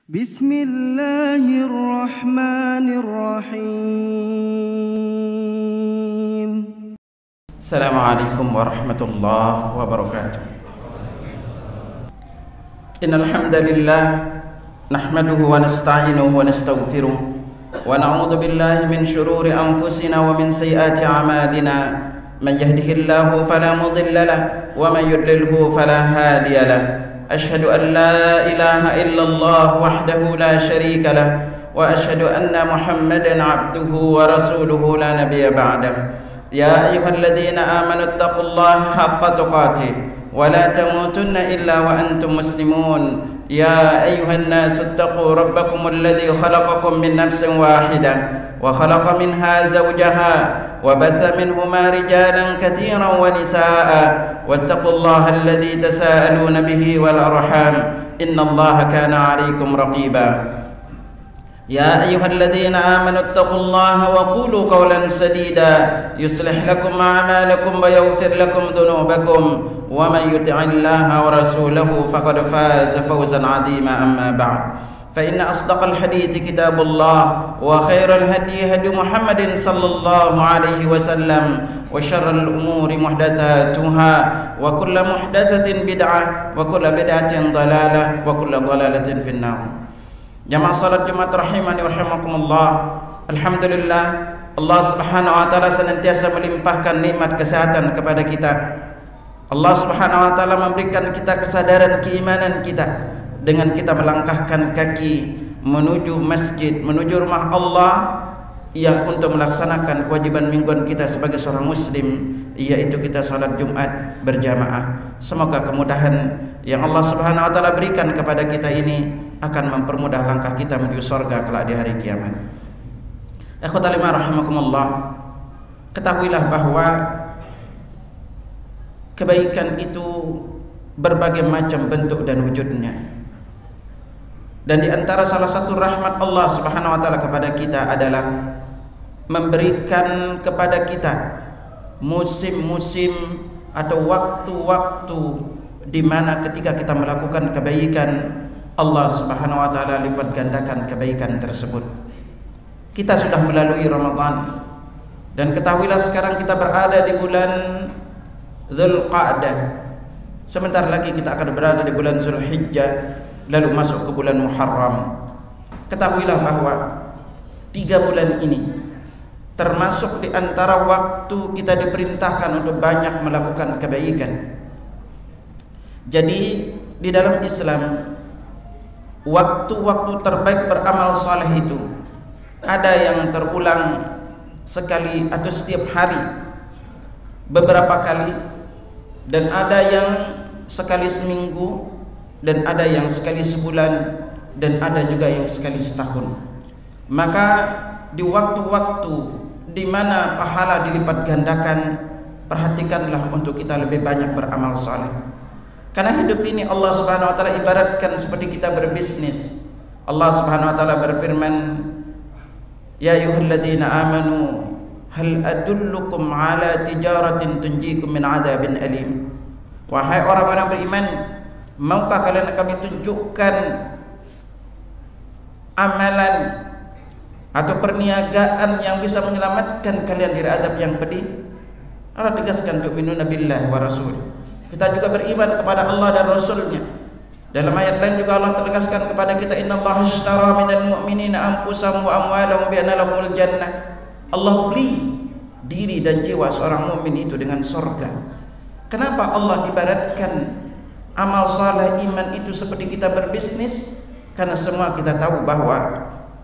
Bismillahirrahmanirrahim. Assalamualaikum warahmatullahi wabarakatuh. Innal hamdalillah nahmaduhu wa nasta'inuhu wa nastaghfiruh wa na'udzu billahi min shururi anfusina wa min sayyiati a'malina. Man yahdihillahu fala mudilla lahu wa man yudlilhu fala hadiya lahu. Asyhadu an la ilaha illallah wahdahu la syarika lahu wa asyhadu anna Muhammadan 'abduhu wa rasuluhu la nabiyya ba'dahu. Ya ayyuhalladzina amanu taqullaha haqqa tuqatih wa la tamutunna illa wa antum muslimun. Ya ayyuhan nasu taqu rabbakum alladzi khalaqakum min nafsin wahidah wa khalaqa minha zawjaha wa batha minhuma rijalan katiran wa nisaa wattaqullaha alladzi tasaaluna bihi wal arham innallaha kana 'alaykum raqiba. Ya ayyuhalladzina amanu taqullaha wa qulu qawlan sadida yuslih lakum a'malakum wa yaghfir lakum dhunubakum wa man yuti'illaha wa rasulahu faqad faza fawzan 'azima. Amma ba'd, fa inna asdaqal hadithi kitabullah wa khairal hadi hadi Muhammadin sallallahu alaihi wasallam wa syarrul umuri muhdatsatuha wa kullu muhdatsatin bid'ah wa kullu bid'atin dhalalah wa kullu dhalalatin finnar. Jamaah salat Jumat rahimani wa rahimakumullah. Alhamdulillah, Allah Subhanahu wa taala senantiasa melimpahkan nikmat kesehatan kepada kita. Allah Subhanahu wa taala memberikan kita kesadaran keimanan kita dengan kita melangkahkan kaki menuju masjid, menuju rumah Allah yang untuk melaksanakan kewajiban mingguan kita sebagai seorang muslim, yaitu kita salat Jumat berjamaah. Semoga kemudahan yang Allah Subhanahu wa taala berikan kepada kita ini akan mempermudah langkah kita menuju surga kelak di hari kiamat. Ikhwatal iman rahimakumullah, ketahuilah bahwa kebaikan itu berbagai macam bentuk dan wujudnya. Dan di antara salah satu rahmat Allah Subhanahu wa taala kepada kita adalah memberikan kepada kita musim-musim atau waktu-waktu di mana ketika kita melakukan kebaikan, Allah Subhanahu wa taala lipat gandakan kebaikan tersebut. Kita sudah melalui Ramadan dan ketahuilah sekarang kita berada di bulan Dzulqa'dah. Sebentar lagi kita akan berada di bulan Zulhijjah, lalu masuk ke bulan Muharram. Ketahuilah bahwa 3 bulan ini termasuk di antara waktu kita diperintahkan untuk banyak melakukan kebaikan. Jadi di dalam Islam, waktu-waktu terbaik beramal saleh itu ada yang terulang sekali atau setiap hari, beberapa kali, dan ada yang sekali seminggu, dan ada yang sekali sebulan, dan ada juga yang sekali setahun. Maka di waktu-waktu di mana pahala dilipat gandakan, perhatikanlah untuk kita lebih banyak beramal saleh. Karena hidup ini Allah Subhanahu wa taala ibaratkan seperti kita berbisnis. Allah Subhanahu wa taala berfirman, "Ya ayyuhalladzina amanu hal adullukum ala tijaratin tunjikum min adzabin alim." Wahai orang-orang beriman, maukah kalian kami tunjukkan amalan atau perniagaan yang bisa menyelamatkan kalian dari azab yang pedih? Allah tegaskan, tu'minuna billahi wa rasul. Kita juga beriman kepada Allah dan Rasulnya. Dalam ayat lain juga Allah tegaskan kepada kita, innallaha ashtara minal mu'minina anfusahum wa amwalahum bi anna lahumul jannah. Allah beli diri dan jiwa seorang mukmin itu dengan surga. Kenapa Allah ibaratkan amal saleh iman itu seperti kita berbisnis? Karena semua kita tahu bahwa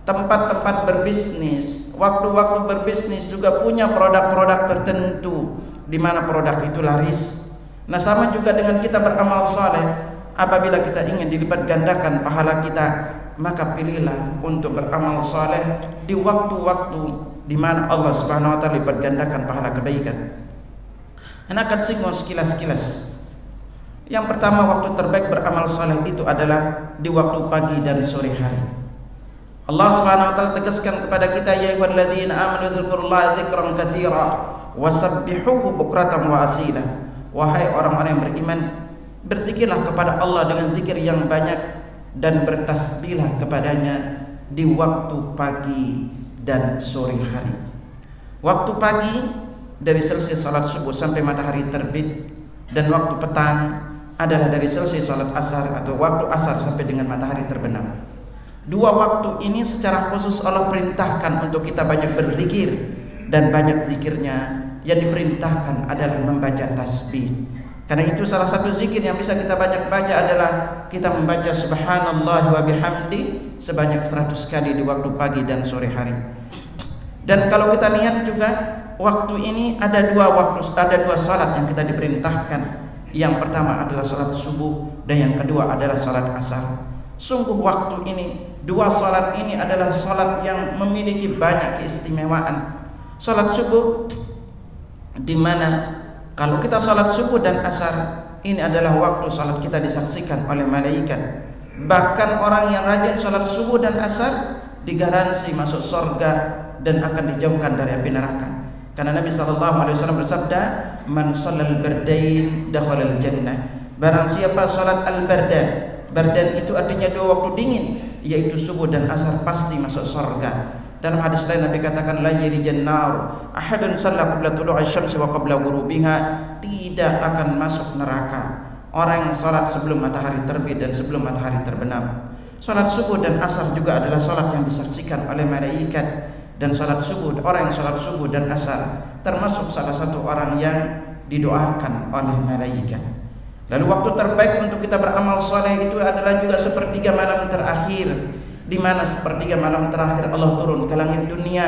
tempat-tempat berbisnis, waktu-waktu berbisnis juga punya produk-produk tertentu di mana produk itu laris. Nah, sama juga dengan kita beramal saleh. Apabila kita ingin dilipat gandakan pahala kita, maka pilihlah untuk beramal saleh di waktu-waktu di mana Allah Subhanahu wa taala lipat gandakan pahala kebaikan. Anak akan singgung sekilas-kilas. Yang pertama, waktu terbaik beramal saleh itu adalah di waktu pagi dan sore hari. Allah Subhanahu wa taala tegaskan kepada kita, ya ayyuhalladzina amanu dzkurullaha dzikran katsira wasabbihuhu bukratan wa asila. Wahai orang-orang yang beriman, berzikirlah kepada Allah dengan zikir yang banyak dan bertasbihlah kepadanya di waktu pagi dan sore hari. Waktu pagi dari selesai salat subuh sampai matahari terbit, dan waktu petang adalah dari selesai salat asar atau waktu asar sampai dengan matahari terbenam. Dua waktu ini secara khusus Allah perintahkan untuk kita banyak berzikir, dan banyak zikirnya yang diperintahkan adalah membaca tasbih. Karena itu salah satu zikir yang bisa kita banyak baca adalah kita membaca subhanallah wa bihamdi sebanyak 100 kali di waktu pagi dan sore hari. Dan kalau kita lihat juga waktu ini ada dua salat yang kita diperintahkan. Yang pertama adalah salat subuh dan yang kedua adalah salat asar. Sungguh waktu ini, dua salat ini adalah salat yang memiliki banyak keistimewaan. Salat subuh di mana kalau kita salat subuh dan asar, ini adalah waktu salat kita disaksikan oleh malaikat. Bahkan orang yang rajin salat subuh dan asar digaransi masuk surga dan akan dijauhkan dari api neraka. Karena Nabi SAW bersabda, "Man shallal bardain dakhalal jannah." Barang siapa salat al-bardan, bardan itu artinya dua waktu dingin, yaitu subuh dan asar, pasti masuk surga. Dalam hadis lain Nabi katakan, la yalijan nar ahadun shalla qabla tulu'i syamsi wa qabla ghurubiha, tidak akan masuk neraka orang yang salat sebelum matahari terbit dan sebelum matahari terbenam. Salat subuh dan asar juga adalah salat yang disaksikan oleh malaikat, dan salat subuh, orang yang salat subuh dan asar termasuk salah satu orang yang didoakan oleh malaikat. Lalu waktu terbaik untuk kita beramal saleh itu adalah juga sepertiga malam terakhir, di mana sepertiga malam terakhir Allah turun ke langit dunia.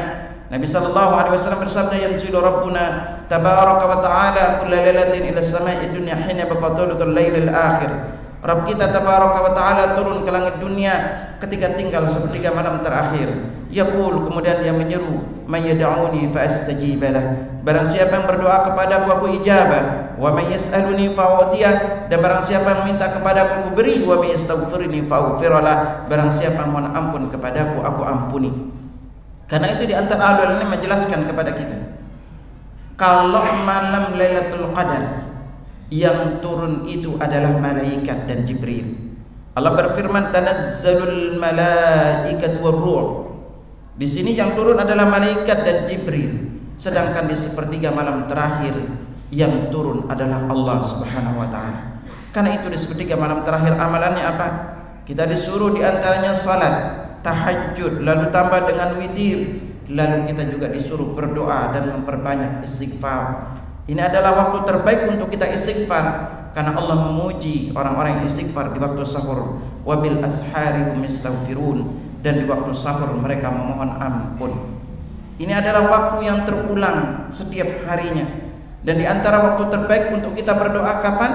Nabi SAW bersabda, yanzilu Rabbuna tabaraka wa ta'ala kulla lailatin ila samai dunya hina baqa thuluthul lailil akhir. Rabb kita tabaraka wa ta'ala turun ke langit dunia ketika tinggal sepertiga malam terakhir. Yaqul, kemudian dia menyeru, may yad'uni fa astajib lah. Barang siapa yang berdoa kepadaku aku ijabah, wa may yas'aluni fa u'tiyah, dan barang siapa yang minta kepadaku aku beri, wa may yastaghfiruni fa aghfirlah, barang siapa yang mohon ampun kepadaku aku ampuni. Karena itu di antara ahlul ilmi menjelaskan kepada kita, kalau malam Lailatul Qadar yang turun itu adalah malaikat dan Jibril. Allah berfirman, tanazzalul malaikatu war-ruh. Di sini yang turun adalah malaikat dan Jibril. Sedangkan di sepertiga malam terakhir yang turun adalah Allah Subhanahu wa taala. Karena itu di sepertiga malam terakhir amalannya apa? Kita disuruh di antaranya salat, tahajud, lalu tambah dengan witir, lalu kita juga disuruh berdoa dan memperbanyak istighfar. Ini adalah waktu terbaik untuk kita istighfar, karena Allah memuji orang-orang yang istighfar di waktu sahur. Wabil ashari hum yastaghfirun, dan di waktu sahur mereka memohon ampun. Ini adalah waktu yang terulang setiap harinya. Dan di antara waktu terbaik untuk kita berdoa kapan?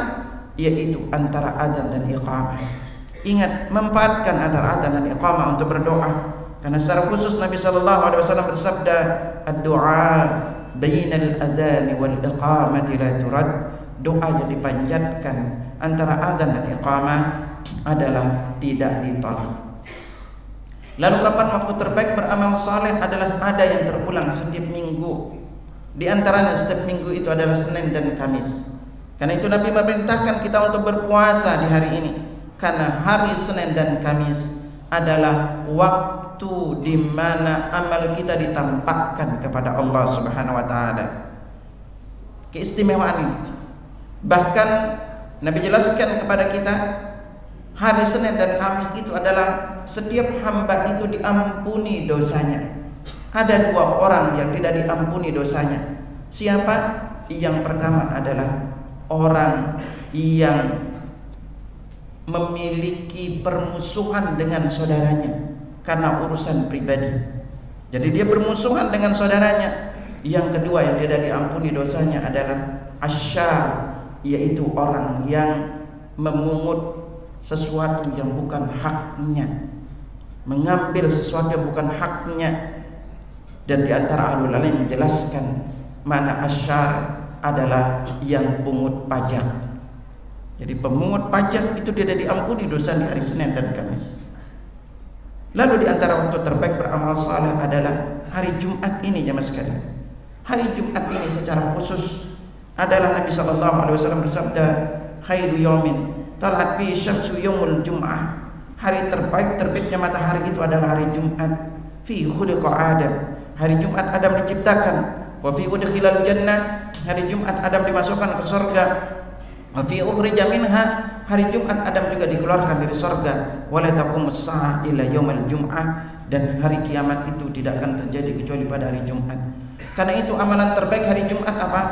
Yaitu antara adzan dan iqamah. Ingat, manfaatkan antara adzan dan iqamah untuk berdoa. Karena secara khusus Nabi SAW bersabda, ad-du'a bainal adzan wal iqamati la turad. Doa yang dipanjatkan antara adzan dan iqamah adalah tidak ditolak. Lalu kapan waktu terbaik beramal saleh? Adalah ada yang terulang setiap minggu. Di antaranya setiap minggu itu adalah Senin dan Kamis. Karena itu Nabi memerintahkan kita untuk berpuasa di hari ini, karena hari Senin dan Kamis adalah waktu di mana amal kita ditampakkan kepada Allah Subhanahu wa taala. Keistimewaan ini. Bahkan Nabi jelaskan kepada kita, hari Senin dan Kamis itu adalah setiap hamba itu diampuni dosanya. Ada dua orang yang tidak diampuni dosanya. Siapa? Yang pertama adalah orang yang memiliki permusuhan dengan saudaranya karena urusan pribadi. Jadi dia bermusuhan dengan saudaranya. Yang kedua yang tidak diampuni dosanya adalah asyar, yaitu orang yang memungut sesuatu yang bukan haknya, mengambil sesuatu yang bukan haknya. Dan di antara ahlul ilmi menjelaskan mana asyar adalah yang pungut pajak. Jadi pemungut pajak itu tidak diampuni dosa di hari Senin dan Kamis. Lalu di antara waktu terbaik beramal saleh adalah hari Jumat ini, jemaah sekalian. Hari Jumat ini secara khusus adalah Nabi SAW bersabda, khairu yaumin talat fi syamsu yaumul jum'ah. Hari terbaik terbitnya matahari itu adalah hari Jumat. Fi khuliqa Adam. Hari Jumat Adam diciptakan. Wa fi udkhilal jannah. Hari Jumat Adam dimasukkan ke surga. Wa fi ukhrija minha. Hari Jumat Adam juga dikeluarkan dari surga. Wa la taqumus saa'ah illa yaumil jum'ah. Dan hari kiamat itu tidak akan terjadi kecuali pada hari Jumat. Karena itu amalan terbaik hari Jumat apa?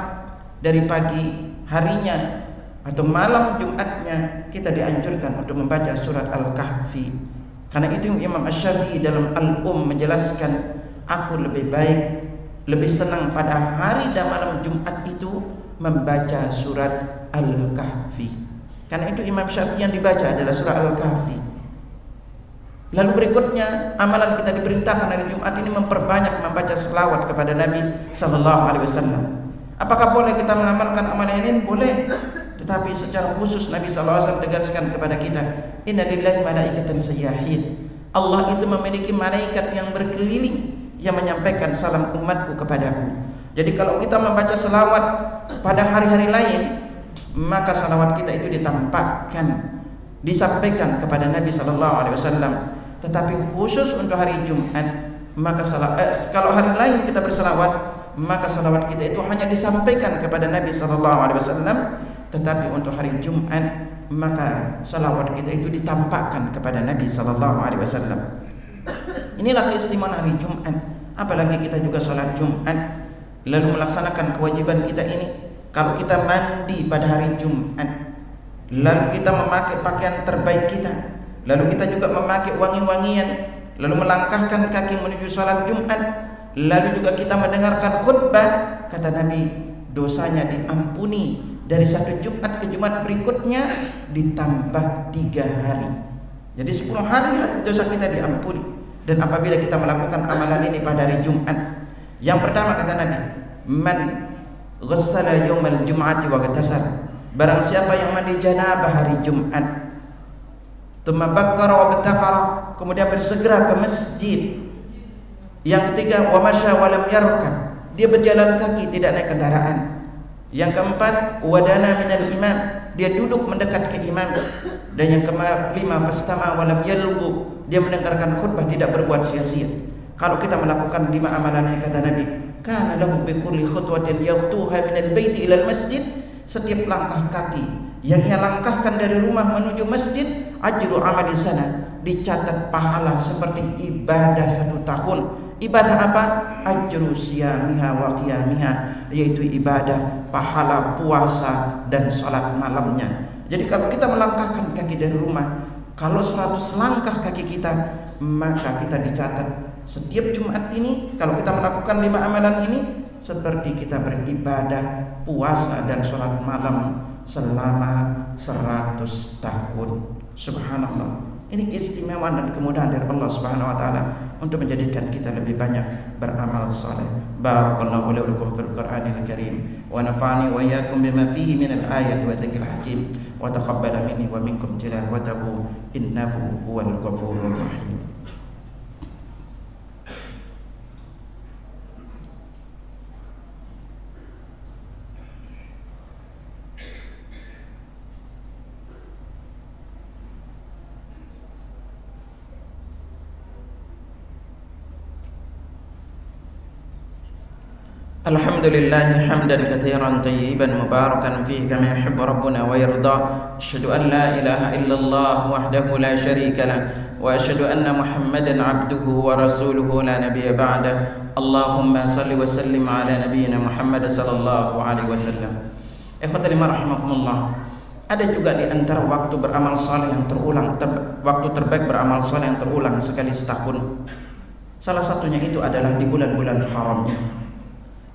Dari pagi harinya atau malam Jumatnya kita dianjurkan untuk membaca surat Al-Kahfi. Karena itu Imam Asy-Syafi'i dalam menjelaskan, aku lebih baik, lebih senang pada hari dan malam Jumat itu membaca surat Al-Kahfi. Karena itu Imam Syafi'i yang dibaca adalah surat Al-Kahfi. Lalu berikutnya amalan kita diperintahkan hari Jumat ini memperbanyak membaca selawat kepada Nabi sallallahu alaihi wasallam. Apakah boleh kita mengamalkan amalan ini? Boleh. Tetapi secara khusus Nabi sallallahu alaihi wasallam tegaskan kepada kita, inna lillahi malaikatan sayyahin. Allah itu memiliki malaikat yang berkeliling yang menyampaikan salam umatku kepadaku. Jadi kalau kita membaca selawat pada hari-hari lain, maka salawat kita itu ditampakkan, disampaikan kepada Nabi sallallahu alaihi wasallam. Tetapi khusus untuk hari Jumat, maka kalau hari lain kita berselawat, maka salawat kita itu hanya disampaikan kepada Nabi sallallahu alaihi wasallam. Tetapi untuk hari Jumat, maka salawat kita itu ditampakkan kepada Nabi sallallahu alaihi wasallam. Inilah keistimewaan hari Jumat. Apalagi kita juga salat Jumat, lalu melaksanakan kewajiban kita ini. Kalau kita mandi pada hari Jumat, lalu kita memakai pakaian terbaik kita, lalu kita juga memakai wangi-wangian, lalu melangkahkan kaki menuju salat Jumat, lalu juga kita mendengarkan khutbah, kata Nabi, dosanya diampuni dari satu Jumat ke Jumat berikutnya ditambah 3 hari. Jadi 10 hari dosa kita diampuni. Dan apabila kita melakukan amalan ini pada hari Jumat, yang pertama kata Nabi, man ghassala yaumal jum'ati wa ghatasala. Barang siapa yang mandi janabah hari Jumat, thumma bakkara wa batakara, kemudian bersegera ke masjid. Yang ketiga, wa masya wa lam yarkab, dia berjalan kaki tidak naik kendaraan. Yang keempat, wadana minal imam, dia duduk mendekat ke imam. Dan yang kelima, fastama wa lam yalghu, dia mendengarkan khutbah tidak berbuat sia-sia. Kalau kita melakukan 5 amalan ini kata Nabi, kana lahu bi kulli khutwatin yakhtuha minal baiti ilal masjid, setiap langkah kaki yang ia langkahkan dari rumah menuju masjid, ajru amali sana, dicatat pahala seperti ibadah 1 tahun. Ibadah apa? Ajru siyamiha wa qiyamiha, yaitu ibadah pahala puasa dan salat malamnya. Jadi kalau kita melangkahkan kaki dari rumah, kalau 100 langkah kaki kita, maka kita dicatat setiap Jumat ini, kalau kita melakukan 5 amalan ini, seperti kita beribadah puasa dan salat malam selama 100 tahun. Subhanallah. Ini keistimewaan dan kemudahan dari Allah Subhanahu wa taala untuk menjadikan kita lebih banyak beramal saleh. Barakallahu li wa lakum fil Qur'anil Karim wa nafa'ani wa iyyakum bima fihi minal ayati wa dzikril hakim wa taqabbala minni wa minkum tilawatahu innahu huwal ghafurur rahim. Alhamdulillah hamdan katsiran tayyiban mubarakan fihi kama yuhibbu rabbuna wa yarda. Asyhadu an la ilaha illallah wahdahu la syarika lah wa asyhadu anna Muhammadan abduhu wa rasuluhu la nabiyya ba'da. Allahumma salli wa sallim ala nabiyyina Muhammad sallallahu alaihi wasallam. Ikhwatul rahimakumullah. Ada juga di antara waktu beramal saleh yang terulang, waktu terbaik beramal saleh yang terulang sekali setahun. Salah satunya itu adalah di bulan-bulan haram.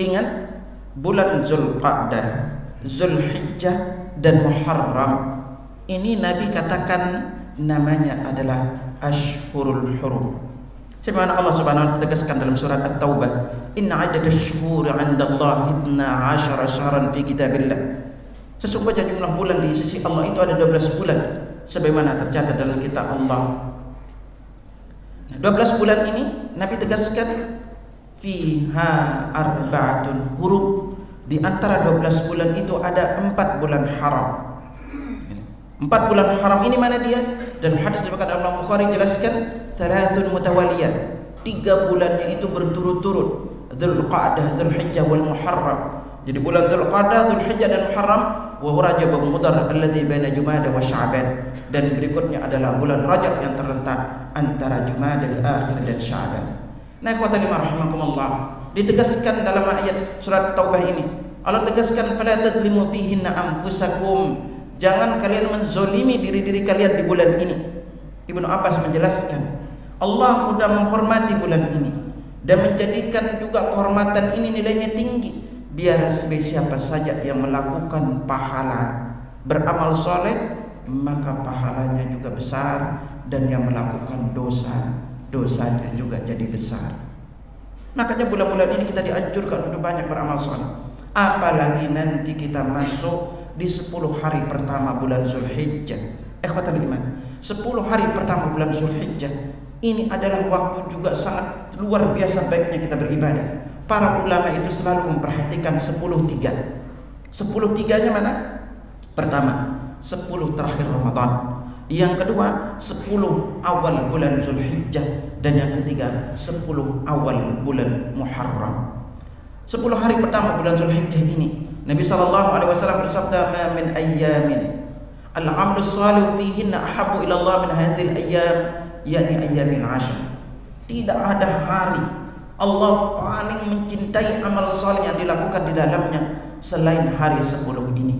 Ingat, bulan Zulqa'dah, Zulhijjah dan Muharram ini Nabi katakan namanya adalah Ashhurul Hurum. Sebagaimana Allah Subhanahu wa taala tegaskan dalam surat At-Taubah, "Inna 'iddatash shuhuri 'indallahi 12 syahran fi kitabillah." Sesungguhnya jumlah bulan di sisi Allah itu ada 12 bulan sebagaimana tercatat dalam kitab Allah. Nah, 12 bulan ini Nabi tegaskan fiha arba'atun hurum, di antara 12 bulan itu ada 4 bulan haram. 4 bulan haram ini mana dia? Dan hadis diriwayatkan Imam Bukhari jelaskan 3 mutawaliyat. 3 bulannya itu berturut-turut. Dzulqa'dah, Dzulhijjah wal Muharram. Jadi bulan Dzulqa'dah, Dzulhijjah dan Muharram wa Rajab wa Mudhar alladzi baina Jumada wa Sya'ban. Dan berikutnya adalah bulan Rajab yang terletak antara Jumadal Akhir dan Sya'ban. Nah, ikhwatal iman rahimakumullah, ditegaskan dalam ayat surat Taubah ini, Allah tegaskan fala tadlimu fihinna anfusakum. Jangan kalian menzolimi diri-diri kalian di bulan ini. Ibnu Abbas menjelaskan, Allah sudah menghormati bulan ini dan menjadikan juga kehormatan ini nilainya tinggi. Biar siapa saja yang melakukan pahala beramal soleh, maka pahalanya juga besar, dan yang melakukan dosa, dosanya juga jadi besar. Makanya bulan-bulan ini kita dianjurkan untuk banyak beramal soleh. Apalagi nanti kita masuk di 10 hari pertama bulan Zulhijjah. Ikhwatal iman, 10 hari pertama bulan Zulhijjah ini adalah waktu juga sangat luar biasa baiknya kita beribadah. Para ulama itu selalu memperhatikan 10-3. 10-3-nya mana? Pertama, 10 terakhir Ramadan. Yang kedua, 10 awal bulan Zulhijjah. Dan yang ketiga, 10 awal bulan Muharram. 10 hari pertama bulan Zulhijjah ini, Nabi SAW bersabda, "Ma min ayyamin al-'amalu shalih fihinna ahabbu ila Allah min hadhil ayyam, yakni ayyamil 'ashr." Tidak ada hari Allah paling mencintai amal saleh yang dilakukan di dalamnya selain hari 10 ini,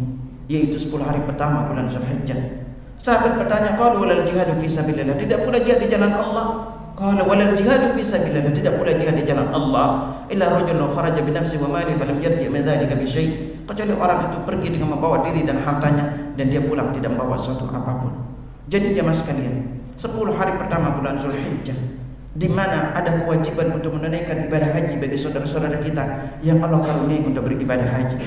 yaitu 10 hari pertama bulan Zulhijjah. Sahabat bertanya, "Qalu walal jihadu fi sabilillah?" Tidak pula jihad di jalan Allah. Qala walal jihadu fi sabilillah, tidak pula jihad di jalan Allah, illa rajulun kharaja bi nafsi wa mali falam yarji' min dzalika bi syai', kecuali orang itu pergi dengan membawa diri dan hartanya dan dia pulang tidak membawa suatu apapun. Jadi jemaah sekalian, 10 hari pertama bulan Zulhijjah, di mana ada kewajiban untuk menunaikan ibadah haji bagi saudara-saudara kita yang Allah karuniai untuk beribadah haji.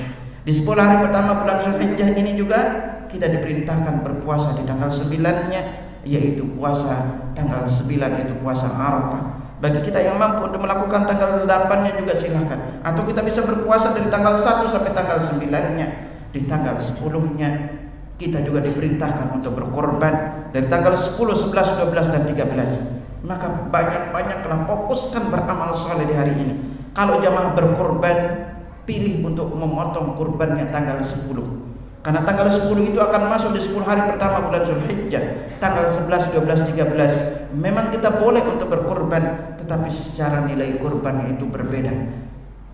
Di 10 hari pertama bulan Zulhijjah ini juga kita diperintahkan berpuasa di tanggal 9-nya, yaitu puasa tanggal 9 itu puasa Arafah. Bagi kita yang mampu untuk melakukan tanggal 8-nya juga silahkan, atau kita bisa berpuasa dari tanggal 1 sampai tanggal 9-nya. Di tanggal 10-nya kita juga diperintahkan untuk berkorban dari tanggal 10, 11, 12 dan 13. Maka banyak-banyaklah fokuskan beramal soleh di hari ini. Kalau jamaah berkorban, pilih untuk memotong kurbannya tanggal 10. Karena tanggal 10 itu akan masuk di 10 hari pertama bulan Zulhijjah. Tanggal 11, 12, 13 memang kita boleh untuk berkorban, tetapi secara nilai kurbannya itu berbeda.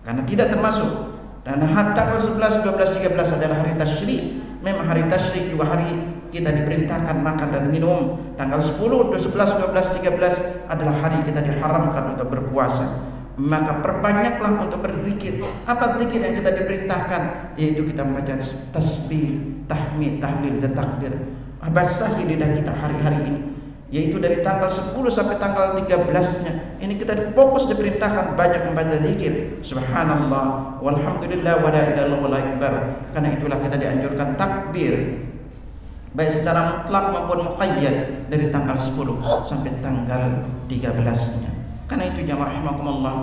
Karena tidak termasuk. Dan tanggal 11, 12, 13 adalah hari tasyrik. Memang hari tasyrik juga hari kita diperintahkan makan dan minum. Tanggal 10, 11, 12, 13 adalah hari kita diharamkan untuk berpuasa. Maka perbanyaklah untuk berzikir. Apa zikir yang kita diperintahkan? Yaitu kita membaca tasbih, tahmid, tahlil dan takbir. Basahi lidah kita hari-hari ini, yaitu dari tanggal 10 sampai tanggal 13-nya. Ini kita fokus diperintahkan banyak membaca zikir. Subhanallah, walhamdulillah, wa la ilaha illallah, wallahu akbar. Karena itulah kita dianjurkan takbir baik secara mutlak maupun muqayyad dari tanggal 10 sampai tanggal 13-nya. Karena itu jamaah rahimakumullah,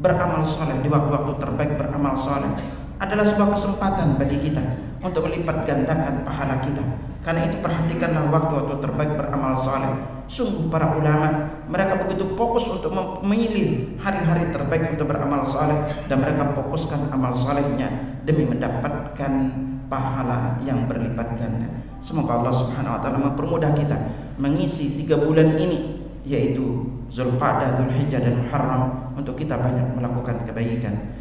beramal soleh di waktu-waktu terbaik beramal soleh adalah sebuah kesempatan bagi kita untuk melipat gandakan pahala kita. Karena itu perhatikanlah waktu-waktu terbaik beramal soleh. Sungguh para ulama, mereka begitu fokus untuk memilih hari-hari terbaik untuk beramal soleh, dan mereka fokuskan amal solehnya demi mendapatkan pahala yang berlipat ganda. Semoga Allah Subhanahu wa taala mempermudah kita mengisi 3 bulan ini, yaitu Zulqa'dah, Dzulhijjah dan Muharram, untuk kita banyak melakukan kebaikan.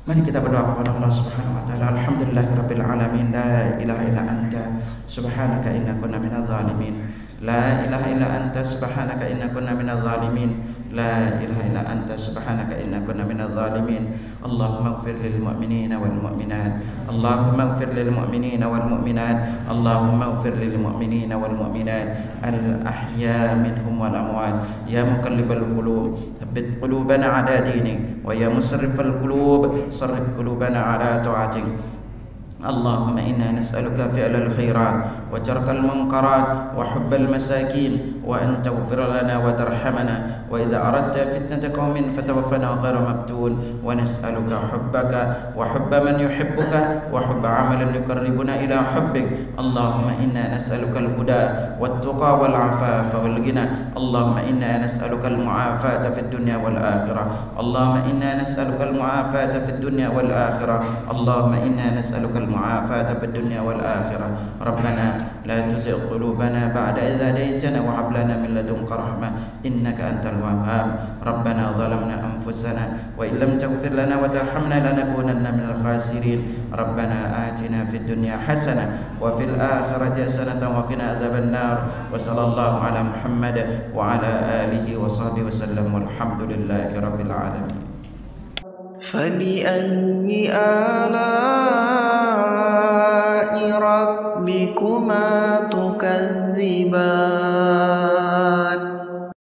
Mari kita berdoa kepada Allah Subhanahu wa taala. Alhamdulillahirabbil alamin, la ilaha illa anta subhanaka inna kunna minadh dhalimin. La ilaha illa anta subhanaka inna kunna minadh dhalimin. La ilaha illa anta subhanaka inna kunna minadh dhalimin. Allahumma ighfir lil mu'minina wal mu'minat. Allahumma ighfir lil mu'minina wal mu'minat. Allahumma ighfir lil mu'minina wal mu'minat al ahya minhum wal amwat. Ya muqallibal qulub, thabbit qulubana ala dinik, wa ya musarrifal qulub, sarrif qulubana ala ta'atik. اللهم إنا نسألك فعل الخيرات وترك المنكرات وحب المساكين وأن تغفر لنا وترحمنا وإذا أردت فتنة قوم فتوفنا غير مفتون ونسألك حبك وحب من يحبك وحب عمل يقربنا إلى حبك اللهم إنا نسألك الهدى والتقى والعفاف والغنى اللهم إنا نسألك المعافاة في الدنيا والآخرة اللهم إنا نسألك المعافاة في الدنيا والآخرة اللهم إنا نسألك المعافاة في الدنيا والآخرة ربنا لا تزغ قلوبنا بعد إذ هديتنا وهب لنا من لدنك رحمة إنك أنت الوهاب ربنا ظلمنا أنفسنا وإن لم تغفر لنا وترحمنا لنكونن من الخاسرين ربنا آتنا في الدنيا حسنة وفي الآخرة حسنة وقنا عذاب النار وصلى الله على محمد وعلى آله وصحبه وسلم والحمد لله رب العالمين. فبأي آلاء ربكما تكذبان